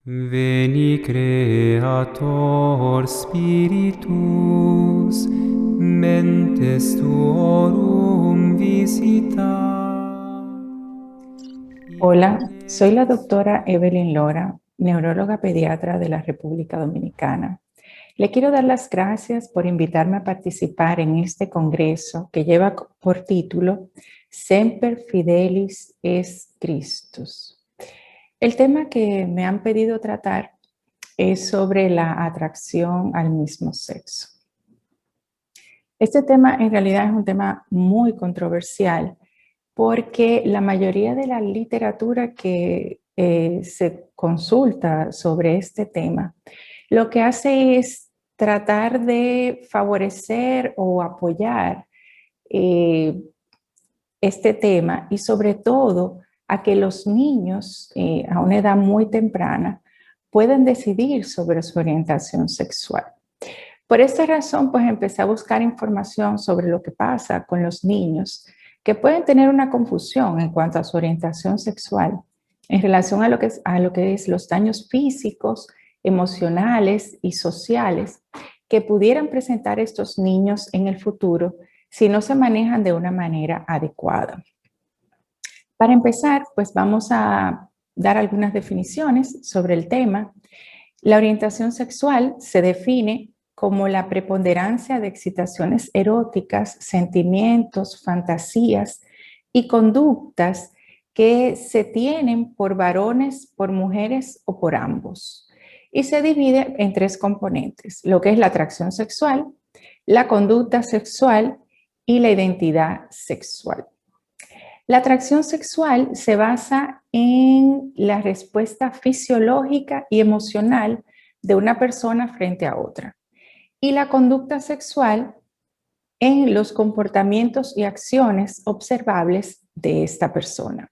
Veni Creator Spiritus, mentes tuorum visita. Hola, soy la doctora Evelyn Lora, neuróloga pediatra de la República Dominicana. Le quiero dar las gracias por invitarme a participar en este congreso que lleva por título Semper Fidelis est Christus. El tema que me han pedido tratar es sobre la atracción al mismo sexo. Este tema en realidad es un tema muy controversial porque la mayoría de la literatura que se consulta sobre este tema, lo que hace es tratar de favorecer o apoyar eh, este tema y sobre todo a que los niños a una edad muy temprana puedan decidir sobre su orientación sexual. Por esta razón, pues empecé a buscar información sobre lo que pasa con los niños que pueden tener una confusión en cuanto a su orientación sexual en relación a lo que es los daños físicos, emocionales y sociales que pudieran presentar estos niños en el futuro si no se manejan de una manera adecuada. Para empezar, pues vamos a dar algunas definiciones sobre el tema. La orientación sexual se define como la preponderancia de excitaciones eróticas, sentimientos, fantasías y conductas que se tienen por varones, por mujeres o por ambos. Y se divide en tres componentes, lo que es la atracción sexual, la conducta sexual y la identidad sexual. La atracción sexual se basa en la respuesta fisiológica y emocional de una persona frente a otra. Y la conducta sexual en los comportamientos y acciones observables de esta persona.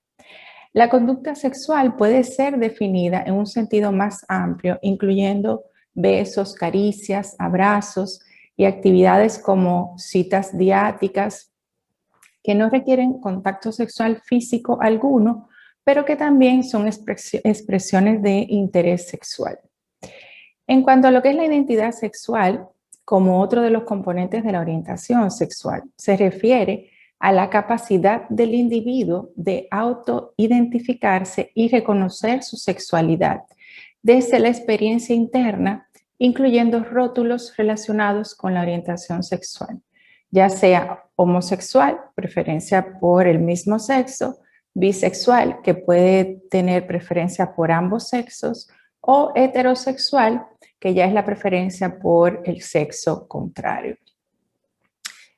La conducta sexual puede ser definida en un sentido más amplio, incluyendo besos, caricias, abrazos y actividades como citas diáticas, que no requieren contacto sexual físico alguno, pero que también son expresiones de interés sexual. En cuanto a lo que es la identidad sexual, como otro de los componentes de la orientación sexual, se refiere a la capacidad del individuo de autoidentificarse y reconocer su sexualidad desde la experiencia interna, incluyendo rótulos relacionados con la orientación sexual, ya sea homosexual, preferencia por el mismo sexo, bisexual, que puede tener preferencia por ambos sexos, o heterosexual, que ya es la preferencia por el sexo contrario.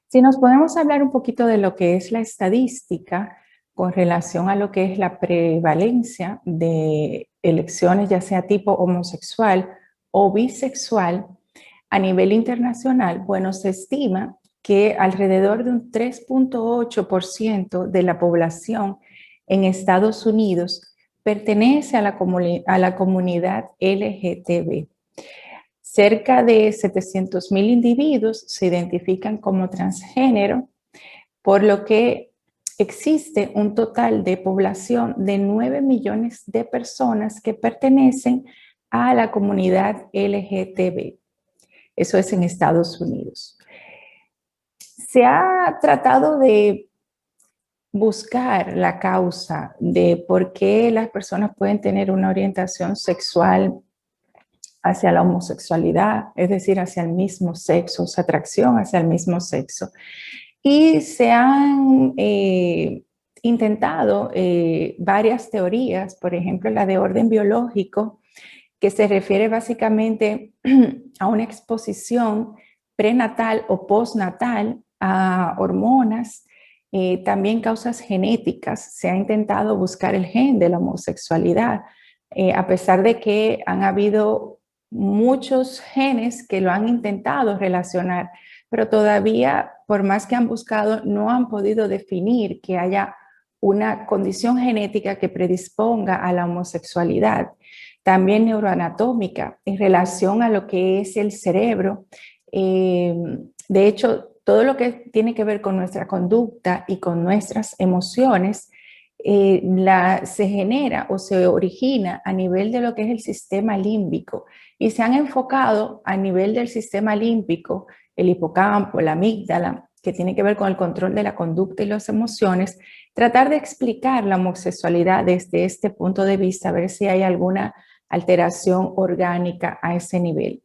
Si nos podemos hablar un poquito de lo que es la estadística con relación a lo que es la prevalencia de elecciones, ya sea tipo homosexual o bisexual, a nivel internacional, bueno, se estima que alrededor de un 3.8% de la población en Estados Unidos pertenece a la comunidad LGTB. Cerca de 700,000 individuos se identifican como transgénero, por lo que existe un total de población de 9 millones de personas que pertenecen a la comunidad LGTB. Eso es en Estados Unidos. Se ha tratado de buscar la causa de por qué las personas pueden tener una orientación sexual hacia la homosexualidad, es decir, hacia el mismo sexo, su atracción hacia el mismo sexo. Y se han intentado varias teorías, por ejemplo, la de orden biológico, que se refiere básicamente a una exposición prenatal o postnatal a hormonas, también causas genéticas. Se ha intentado buscar el gen de la homosexualidad, a pesar de que han habido muchos genes que lo han intentado relacionar, pero todavía, por más que han buscado, no han podido definir que haya una condición genética que predisponga a la homosexualidad. También neuroanatómica en relación a lo que es el cerebro. De hecho, todo lo que tiene que ver con nuestra conducta y con nuestras emociones se genera o se origina a nivel de lo que es el sistema límbico y se han enfocado a nivel del sistema límbico, el hipocampo, la amígdala, que tiene que ver con el control de la conducta y las emociones, tratar de explicar la homosexualidad desde este punto de vista, a ver si hay alguna alteración orgánica a ese nivel.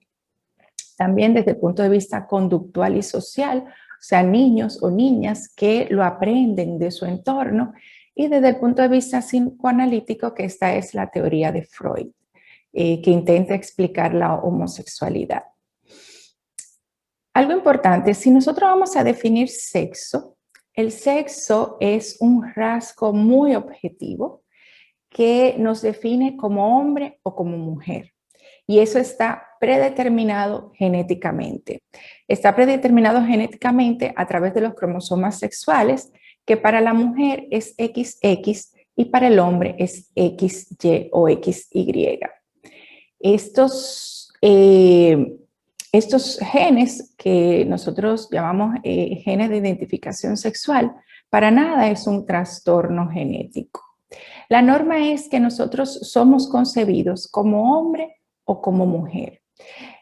También desde el punto de vista conductual y social, o sea, niños o niñas que lo aprenden de su entorno, y desde el punto de vista psicoanalítico, que esta es la teoría de Freud, que intenta explicar la homosexualidad. Algo importante, si nosotros vamos a definir sexo, el sexo es un rasgo muy objetivo que nos define como hombre o como mujer. Y eso está predeterminado genéticamente. Está predeterminado genéticamente a través de los cromosomas sexuales, que para la mujer es XX y para el hombre es XY o XY. Estos genes que nosotros llamamos genes de identificación sexual, para nada es un trastorno genético. La norma es que nosotros somos concebidos como hombre o como mujer.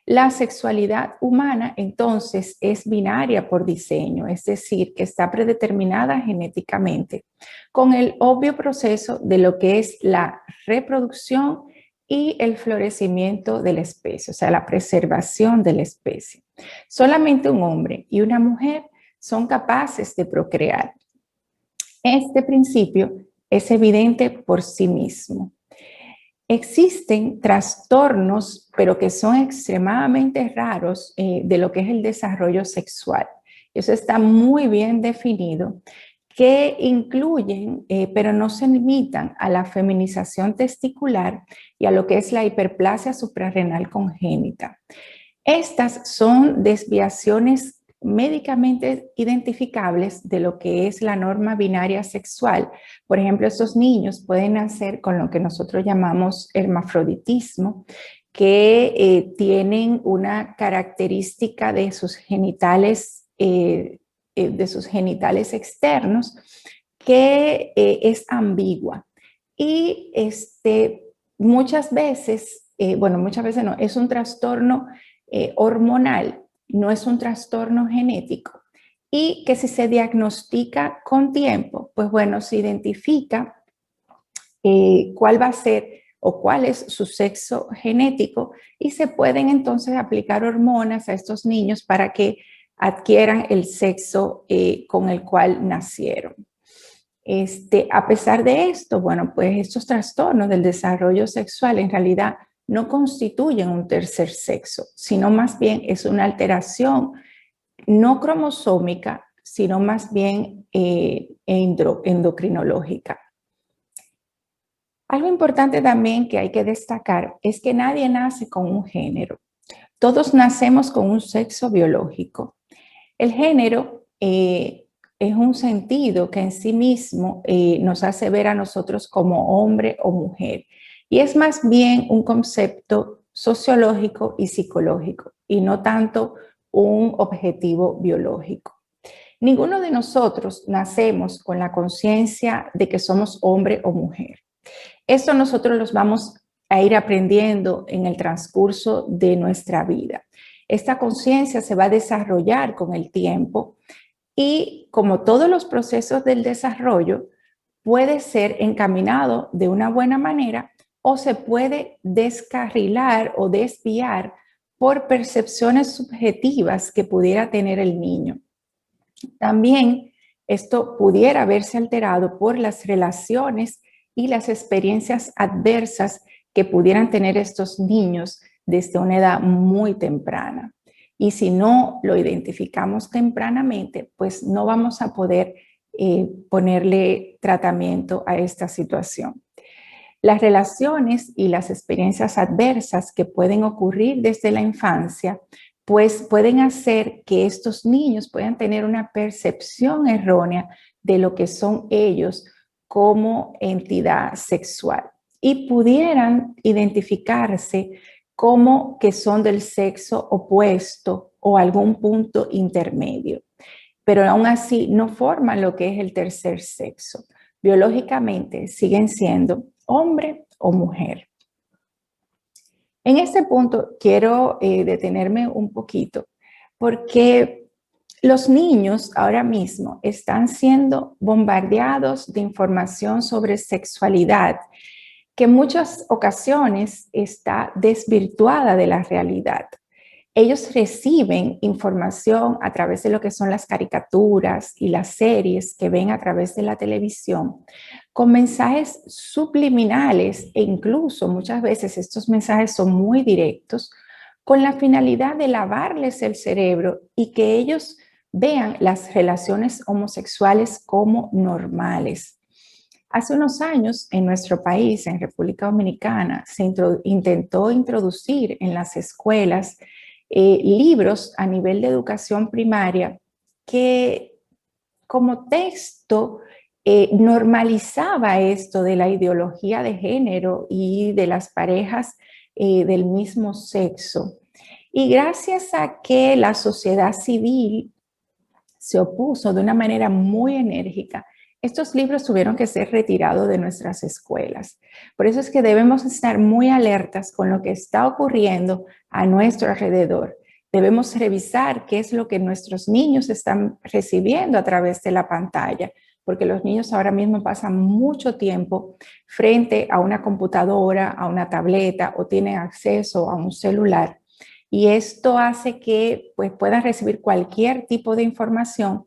La sexualidad humana entonces es binaria por diseño, es decir, que está predeterminada genéticamente con el obvio proceso de lo que es la reproducción y el florecimiento de la especie, o sea, la preservación de la especie. Solamente un hombre y una mujer son capaces de procrear. Este principio es evidente por sí mismo. Existen trastornos, pero que son extremadamente raros de lo que es el desarrollo sexual. Eso está muy bien definido, que incluyen, pero no se limitan a la feminización testicular y a lo que es la hiperplasia suprarrenal congénita. Estas son desviaciones médicamente identificables de lo que es la norma binaria sexual. Por ejemplo, estos niños pueden nacer con lo que nosotros llamamos hermafroditismo, que tienen una característica de sus genitales externos que es ambigua. Y muchas veces no, es un trastorno hormonal, no es un trastorno genético, y que si se diagnostica con tiempo, pues bueno, se identifica cuál va a ser o cuál es su sexo genético y se pueden entonces aplicar hormonas a estos niños para que adquieran el sexo con el cual nacieron. A pesar de esto, bueno, pues estos trastornos del desarrollo sexual en realidad no constituyen un tercer sexo, sino más bien es una alteración no cromosómica, sino más bien endocrinológica. Algo importante también que hay que destacar es que nadie nace con un género. Todos nacemos con un sexo biológico. El género es un sentido que en sí mismo nos hace ver a nosotros como hombre o mujer. Y es más bien un concepto sociológico y psicológico, y no tanto un objetivo biológico. Ninguno de nosotros nacemos con la conciencia de que somos hombre o mujer. Esto nosotros los vamos a ir aprendiendo en el transcurso de nuestra vida. Esta conciencia se va a desarrollar con el tiempo y, como todos los procesos del desarrollo, puede ser encaminado de una buena manera o se puede descarrilar o desviar por percepciones subjetivas que pudiera tener el niño. También esto pudiera verse alterado por las relaciones y las experiencias adversas que pudieran tener estos niños desde una edad muy temprana. Y si no lo identificamos tempranamente, pues no vamos a poder ponerle tratamiento a esta situación. Las relaciones y las experiencias adversas que pueden ocurrir desde la infancia, pues pueden hacer que estos niños puedan tener una percepción errónea de lo que son ellos como entidad sexual y pudieran identificarse como que son del sexo opuesto o algún punto intermedio, pero aún así no forman lo que es el tercer sexo. biológicamente siguen siendo hombre o mujer. En este punto quiero detenerme un poquito porque los niños ahora mismo están siendo bombardeados de información sobre sexualidad que en muchas ocasiones está desvirtuada de la realidad. Ellos reciben información a través de lo que son las caricaturas y las series que ven a través de la televisión, con mensajes subliminales e incluso muchas veces estos mensajes son muy directos, con la finalidad de lavarles el cerebro y que ellos vean las relaciones homosexuales como normales. Hace unos años en nuestro país, en República Dominicana, se intentó introducir en las escuelas libros a nivel de educación primaria que como texto normalizaba esto de la ideología de género y de las parejas del mismo sexo. Y gracias a que la sociedad civil se opuso de una manera muy enérgica, estos libros tuvieron que ser retirados de nuestras escuelas. Por eso es que debemos estar muy alertas con lo que está ocurriendo a nuestro alrededor. Debemos revisar qué es lo que nuestros niños están recibiendo a través de la pantalla, porque los niños ahora mismo pasan mucho tiempo frente a una computadora, a una tableta o tienen acceso a un celular. Y esto hace que pues, puedan recibir cualquier tipo de información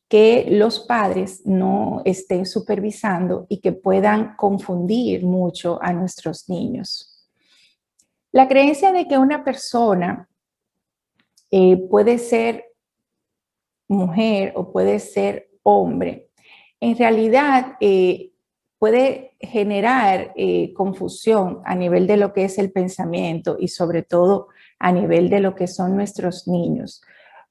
que los padres no estén supervisando y que puedan confundir mucho a nuestros niños. La creencia de que una persona puede ser mujer o puede ser hombre, en realidad puede generar confusión a nivel de lo que es el pensamiento y sobre todo a nivel de lo que son nuestros niños.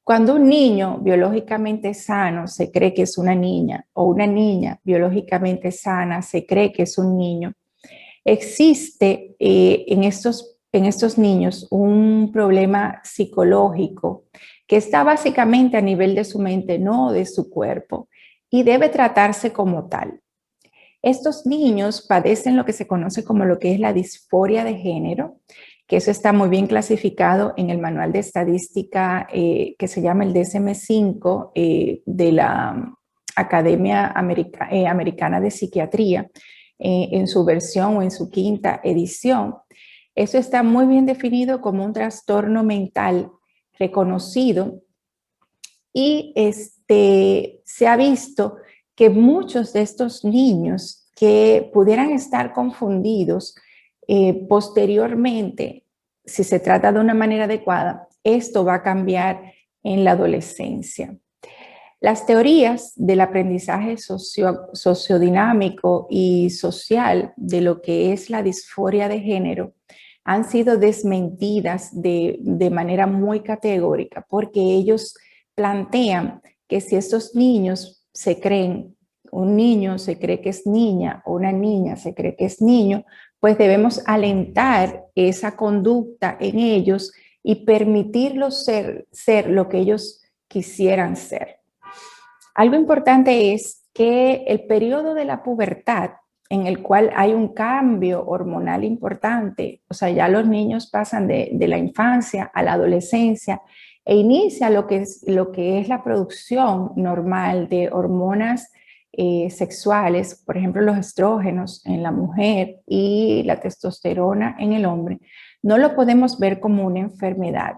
Cuando un niño biológicamente sano se cree que es una niña o una niña biológicamente sana se cree que es un niño, existe en estos niños un problema psicológico que está básicamente a nivel de su mente, no de su cuerpo, y debe tratarse como tal. Estos niños padecen lo que se conoce como lo que es la disforia de género, que eso está muy bien clasificado en el manual de estadística que se llama el DSM-5 de la Academia Americana de Psiquiatría, en su versión o en su quinta edición. Eso está muy bien definido como un trastorno mental reconocido y se ha visto que muchos de estos niños que pudieran estar confundidos posteriormente, si se trata de una manera adecuada, esto va a cambiar en la adolescencia. Las teorías del aprendizaje sociodinámico y social de lo que es la disforia de género han sido desmentidas de manera muy categórica porque ellos plantean que si estos niños se creen, un niño se cree que es niña o una niña se cree que es niño, pues debemos alentar esa conducta en ellos y permitirlos ser lo que ellos quisieran ser. Algo importante es que el periodo de la pubertad, en el cual hay un cambio hormonal importante, o sea, ya los niños pasan de la infancia a la adolescencia e inicia lo que es la producción normal de hormonas sexuales, por ejemplo, los estrógenos en la mujer y la testosterona en el hombre, no lo podemos ver como una enfermedad.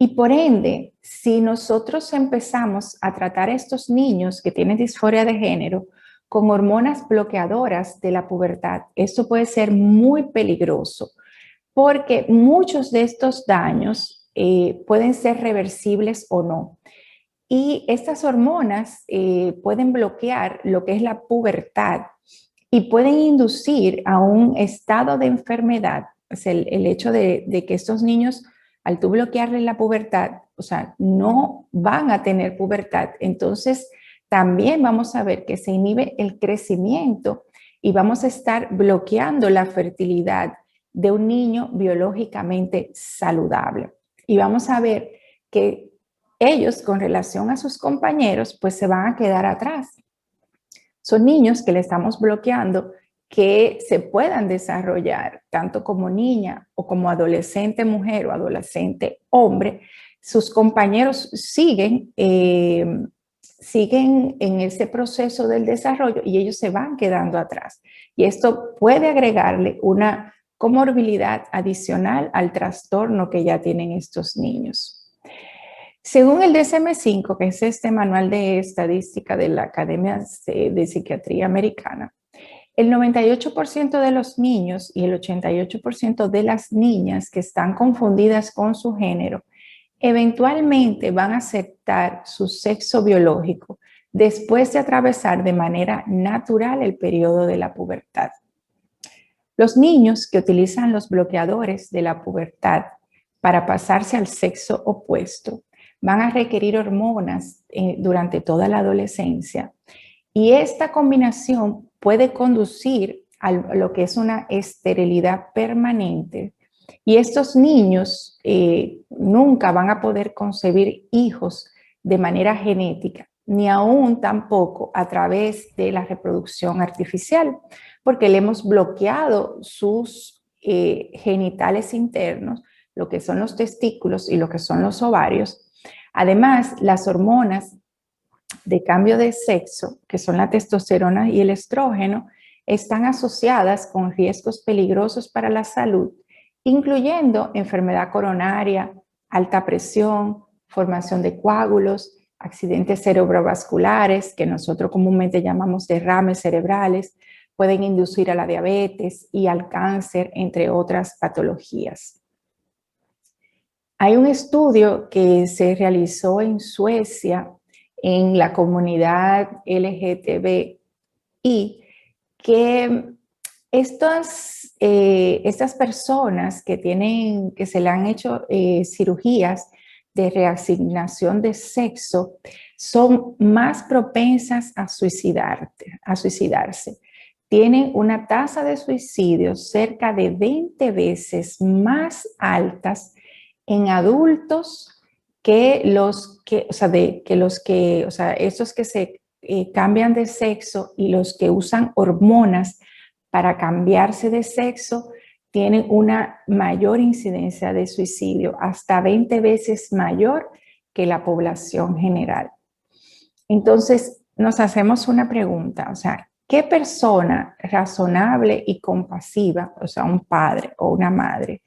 Y por ende, si nosotros empezamos a tratar a estos niños que tienen disforia de género con hormonas bloqueadoras de la pubertad, esto puede ser muy peligroso porque muchos de estos daños pueden ser reversibles o no. Y estas hormonas pueden bloquear lo que es la pubertad y pueden inducir a un estado de enfermedad. O sea, el hecho de que estos niños, al tú bloquearles la pubertad, o sea, no van a tener pubertad. Entonces, también vamos a ver que se inhibe el crecimiento y vamos a estar bloqueando la fertilidad de un niño biológicamente saludable. Y vamos a ver que ellos, con relación a sus compañeros, pues se van a quedar atrás. Son niños que le estamos bloqueando que se puedan desarrollar, tanto como niña o como adolescente mujer o adolescente hombre. Sus compañeros siguen en ese proceso del desarrollo y ellos se van quedando atrás. Y esto puede agregarle una comorbilidad adicional al trastorno que ya tienen estos niños. Según el DSM-5, que es este manual de estadística de la Academia de Psiquiatría Americana, el 98% de los niños y el 88% de las niñas que están confundidas con su género eventualmente van a aceptar su sexo biológico después de atravesar de manera natural el periodo de la pubertad. Los niños que utilizan los bloqueadores de la pubertad para pasarse al sexo opuesto van a requerir hormonas durante toda la adolescencia y esta combinación puede conducir a lo que es una esterilidad permanente y estos niños nunca van a poder concebir hijos de manera genética, ni aún tampoco a través de la reproducción artificial, porque le hemos bloqueado sus genitales internos, lo que son los testículos y lo que son los ovarios. Además, las hormonas de cambio de sexo, que son la testosterona y el estrógeno, están asociadas con riesgos peligrosos para la salud, incluyendo enfermedad coronaria, alta presión, formación de coágulos, accidentes cerebrovasculares, que nosotros comúnmente llamamos derrames cerebrales, pueden inducir a la diabetes y al cáncer, entre otras patologías. Hay un estudio que se realizó en Suecia en la comunidad LGTBI que estas personas que se le han hecho cirugías de reasignación de sexo son más propensas a suicidarse. Tienen una tasa de suicidio cerca de 20 veces más altas en adultos que esos que se cambian de sexo y los que usan hormonas para cambiarse de sexo tienen una mayor incidencia de suicidio, hasta 20 veces mayor que la población general. Entonces, nos hacemos una pregunta, ¿qué persona razonable y compasiva, un padre o una madre,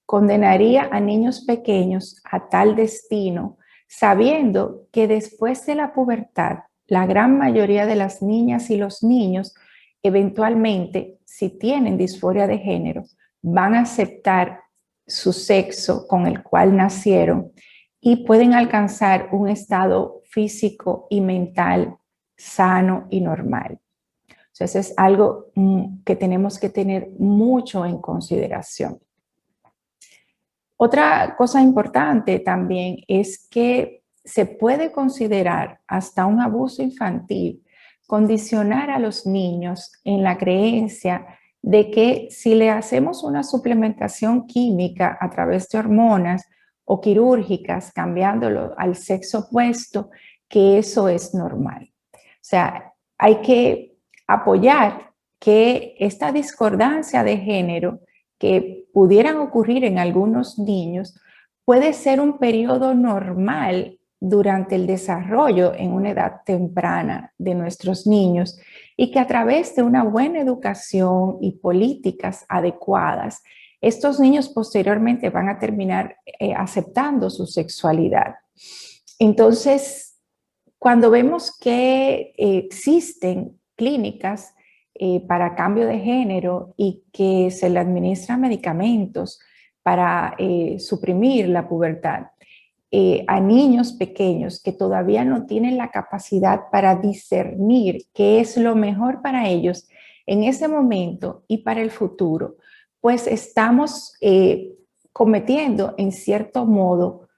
condenaría a niños pequeños a tal destino, sabiendo que después de la pubertad, la gran mayoría de las niñas y los niños, eventualmente, si tienen disforia de género, van a aceptar su sexo con el cual nacieron y pueden alcanzar un estado físico y mental sano y normal? Entonces, es algo que tenemos que tener mucho en consideración. Otra cosa importante también es que se puede considerar hasta un abuso infantil condicionar a los niños en la creencia de que si le hacemos una suplementación química a través de hormonas o quirúrgicas cambiándolo al sexo opuesto, que eso es normal. Hay que apoyar que esta discordancia de género que pudieran ocurrir en algunos niños puede ser un periodo normal durante el desarrollo en una edad temprana de nuestros niños y que a través de una buena educación y políticas adecuadas, estos niños posteriormente van a terminar aceptando su sexualidad. Entonces, cuando vemos que existen clínicas para cambio de género y que se le administran medicamentos para suprimir la pubertad a niños pequeños que todavía no tienen la capacidad para discernir qué es lo mejor para ellos en ese momento y para el futuro, pues estamos cometiendo en cierto modo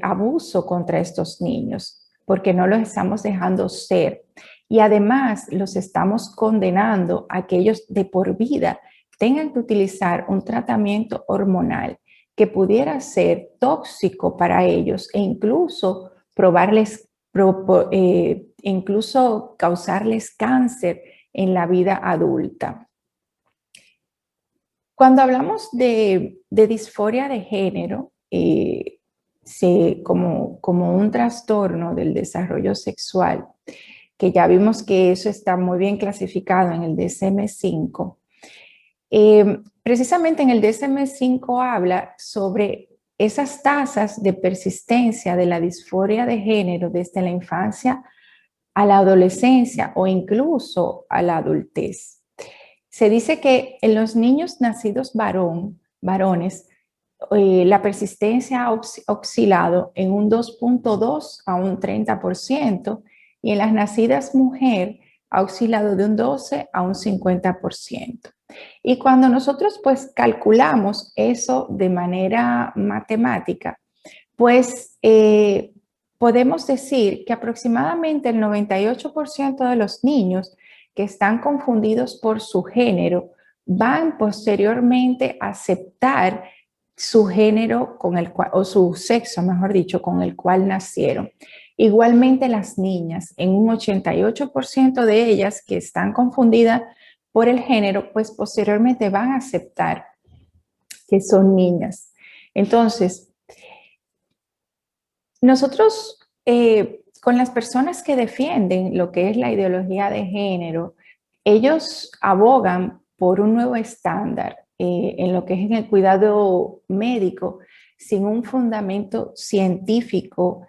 abuso contra estos niños porque no los estamos dejando ser. Y además los estamos condenando a que ellos de por vida tengan que utilizar un tratamiento hormonal que pudiera ser tóxico para ellos e incluso incluso causarles cáncer en la vida adulta. Cuando hablamos de disforia de género, como un trastorno del desarrollo sexual, que ya vimos que eso está muy bien clasificado en el DSM-5, precisamente en el DSM-5 habla sobre esas tasas de persistencia de la disforia de género desde la infancia a la adolescencia o incluso a la adultez. Se dice que en los niños nacidos varones, la persistencia ha oscilado en un 2.2 a un 30%, y en las nacidas mujer ha oscilado de un 12 a un 50%. Y cuando nosotros pues calculamos eso de manera matemática, pues podemos decir que aproximadamente el 98% de los niños que están confundidos por su género van posteriormente a aceptar su género con el cual, o su sexo, mejor dicho, con el cual nacieron. Igualmente las niñas, en un 88% de ellas que están confundidas por el género, pues posteriormente van a aceptar que son niñas. Entonces, nosotros, con las personas que defienden lo que es la ideología de género, ellos abogan por un nuevo estándar en lo que es en el cuidado médico, sin un fundamento científico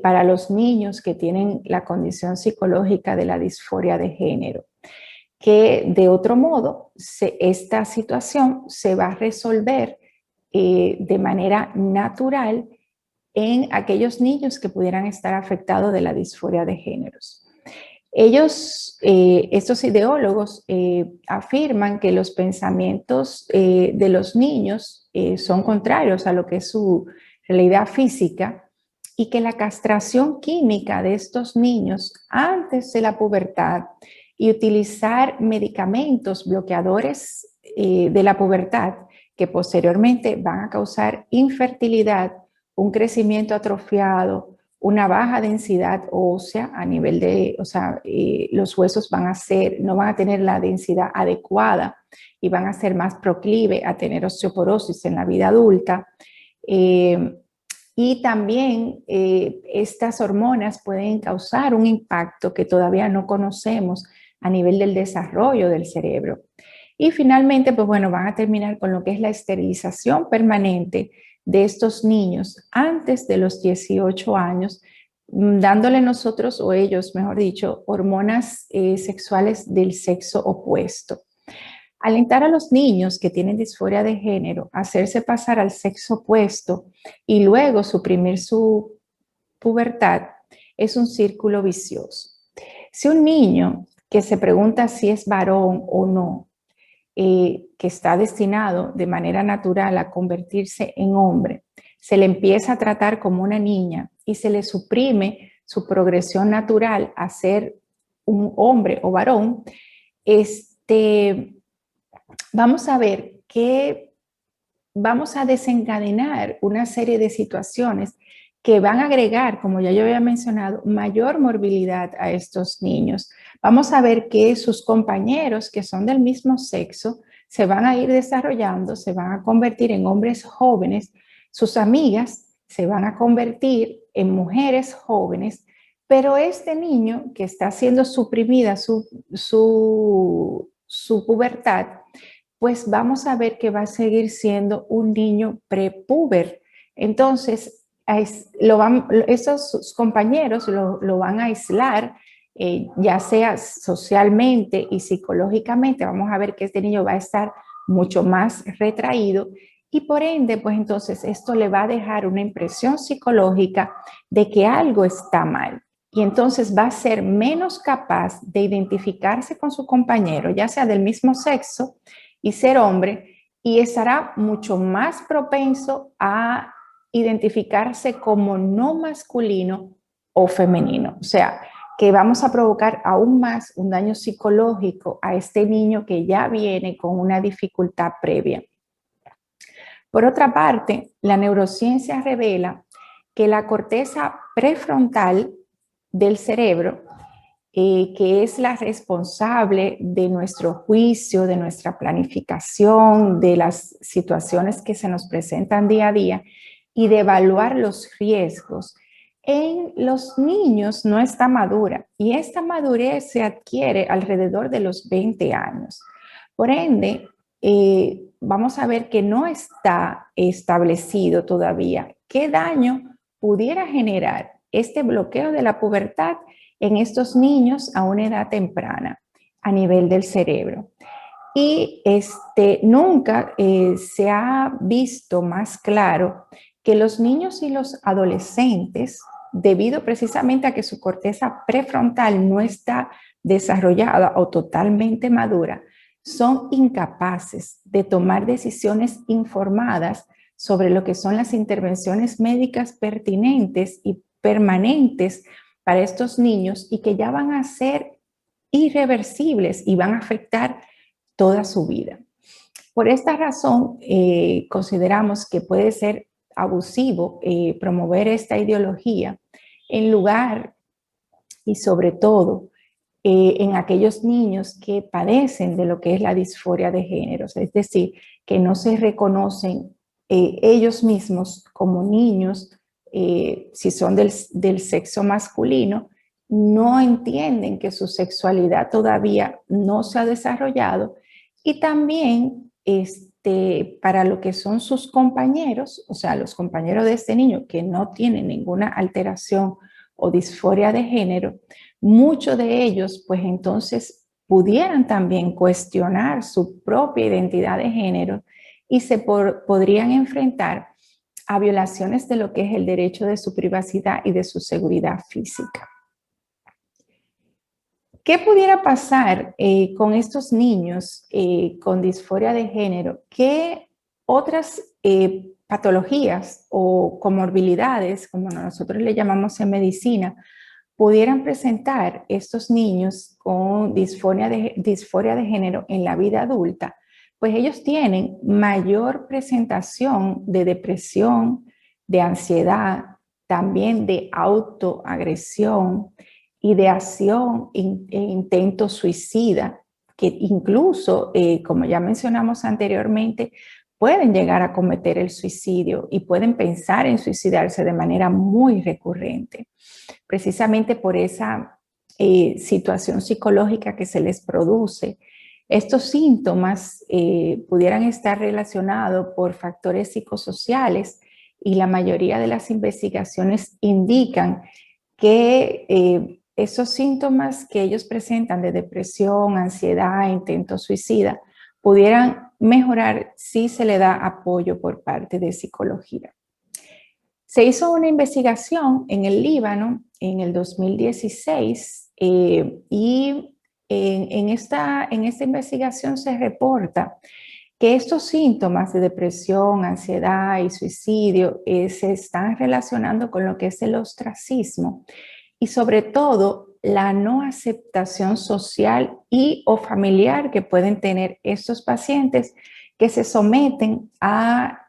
para los niños que tienen la condición psicológica de la disforia de género, que de otro modo esta situación se va a resolver de manera natural en aquellos niños que pudieran estar afectados de la disforia de géneros. Estos ideólogos, afirman que los pensamientos de los niños son contrarios a lo que es su realidad física, y que la castración química de estos niños antes de la pubertad y utilizar medicamentos bloqueadores de la pubertad, que posteriormente van a causar infertilidad, un crecimiento atrofiado, una baja densidad ósea a nivel de, los huesos no van a tener la densidad adecuada y van a ser más proclive a tener osteoporosis en la vida adulta. Y también estas hormonas pueden causar un impacto que todavía no conocemos a nivel del desarrollo del cerebro. Y finalmente, pues bueno, van a terminar con lo que es la esterilización permanente de estos niños antes de los 18 años, dándole nosotros, o ellos, mejor dicho, hormonas sexuales del sexo opuesto. Alentar a los niños que tienen disforia de género a hacerse pasar al sexo opuesto y luego suprimir su pubertad es un círculo vicioso. Si un niño que se pregunta si es varón o no, que está destinado de manera natural a convertirse en hombre, se le empieza a tratar como una niña y se le suprime su progresión natural a ser un hombre o varón, vamos a ver que vamos a desencadenar una serie de situaciones que van a agregar, como ya yo había mencionado, mayor morbilidad a estos niños. Vamos a ver que sus compañeros que son del mismo sexo se van a ir desarrollando, se van a convertir en hombres jóvenes, sus amigas se van a convertir en mujeres jóvenes, pero este niño que está siendo suprimida su pubertad, pues vamos a ver que va a seguir siendo un niño prepúber. Entonces, esos compañeros lo van a aislar, ya sea socialmente y psicológicamente. Vamos a ver que este niño va a estar mucho más retraído y por ende, pues entonces esto le va a dejar una impresión psicológica de que algo está mal. Y entonces va a ser menos capaz de identificarse con su compañero, ya sea del mismo sexo y ser hombre, y estará mucho más propenso a identificarse como no masculino o femenino. O sea, que vamos a provocar aún más un daño psicológico a este niño que ya viene con una dificultad previa. Por otra parte, la neurociencia revela que la corteza prefrontal del cerebro, que es la responsable de nuestro juicio, de nuestra planificación, de las situaciones que se nos presentan día a día y de evaluar los riesgos. En los niños no está madura y esta madurez se adquiere alrededor de los 20 años. Por ende, vamos a ver que no está establecido todavía qué daño pudiera generar este bloqueo de la pubertad en estos niños a una edad temprana a nivel del cerebro. Y nunca se ha visto más claro que los niños y los adolescentes, debido precisamente a que su corteza prefrontal no está desarrollada o totalmente madura, son incapaces de tomar decisiones informadas sobre lo que son las intervenciones médicas pertinentes y permanentes para estos niños y que ya van a ser irreversibles y van a afectar toda su vida. Por esta razón, consideramos que puede ser abusivo promover esta ideología en lugar y sobre todo en aquellos niños que padecen de lo que es la disforia de género, es decir, que no se reconocen ellos mismos como niños, si son del sexo masculino, no entienden que su sexualidad todavía no se ha desarrollado y también para lo que son sus compañeros, o sea, los compañeros de este niño que no tienen ninguna alteración o disforia de género, muchos de ellos pues entonces pudieran también cuestionar su propia identidad de género y se podrían enfrentar a violaciones de lo que es el derecho de su privacidad y de su seguridad física. ¿Qué pudiera pasar con estos niños con disforia de género? ¿Qué otras patologías o comorbilidades, como nosotros le llamamos en medicina, pudieran presentar estos niños con disforia de género en la vida adulta? Pues ellos tienen mayor presentación de depresión, de ansiedad, también de autoagresión, ideación e intento suicida, que incluso, como ya mencionamos anteriormente, pueden llegar a cometer el suicidio y pueden pensar en suicidarse de manera muy recurrente, precisamente por esa situación psicológica que se les produce. Estos síntomas pudieran estar relacionados por factores psicosociales y la mayoría de las investigaciones indican que esos síntomas que ellos presentan de depresión, ansiedad, intento suicida, pudieran mejorar si se le da apoyo por parte de psicología. Se hizo una investigación en el Líbano en el 2016 y en esta investigación se reporta que estos síntomas de depresión, ansiedad y suicidio se están relacionando con lo que es el ostracismo y sobre todo la no aceptación social y o familiar que pueden tener estos pacientes que se someten a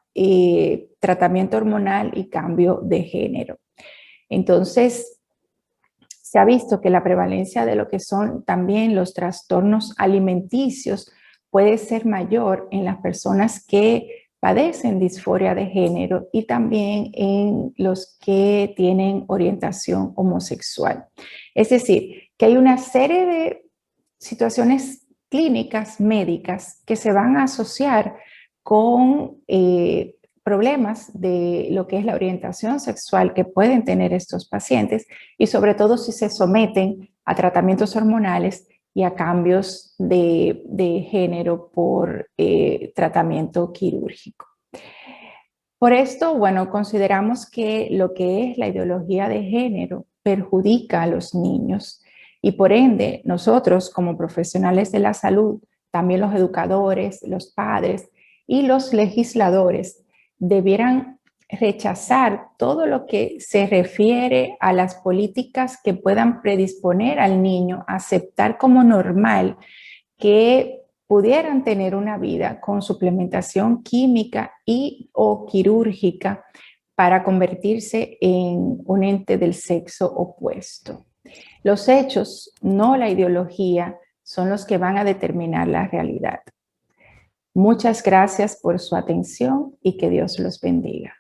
tratamiento hormonal y cambio de género. Entonces, se ha visto que la prevalencia de lo que son también los trastornos alimenticios puede ser mayor en las personas que padecen disforia de género y también en los que tienen orientación homosexual. Es decir, que hay una serie de situaciones clínicas médicas que se van a asociar con problemas de lo que es la orientación sexual que pueden tener estos pacientes y sobre todo si se someten a tratamientos hormonales y a cambios de género por tratamiento quirúrgico. Por esto, bueno, consideramos que lo que es la ideología de género perjudica a los niños y por ende nosotros como profesionales de la salud, también los educadores, los padres y los legisladores debieran rechazar todo lo que se refiere a las políticas que puedan predisponer al niño a aceptar como normal que pudieran tener una vida con suplementación química y o quirúrgica para convertirse en un ente del sexo opuesto. Los hechos, no la ideología, son los que van a determinar la realidad. Muchas gracias por su atención y que Dios los bendiga.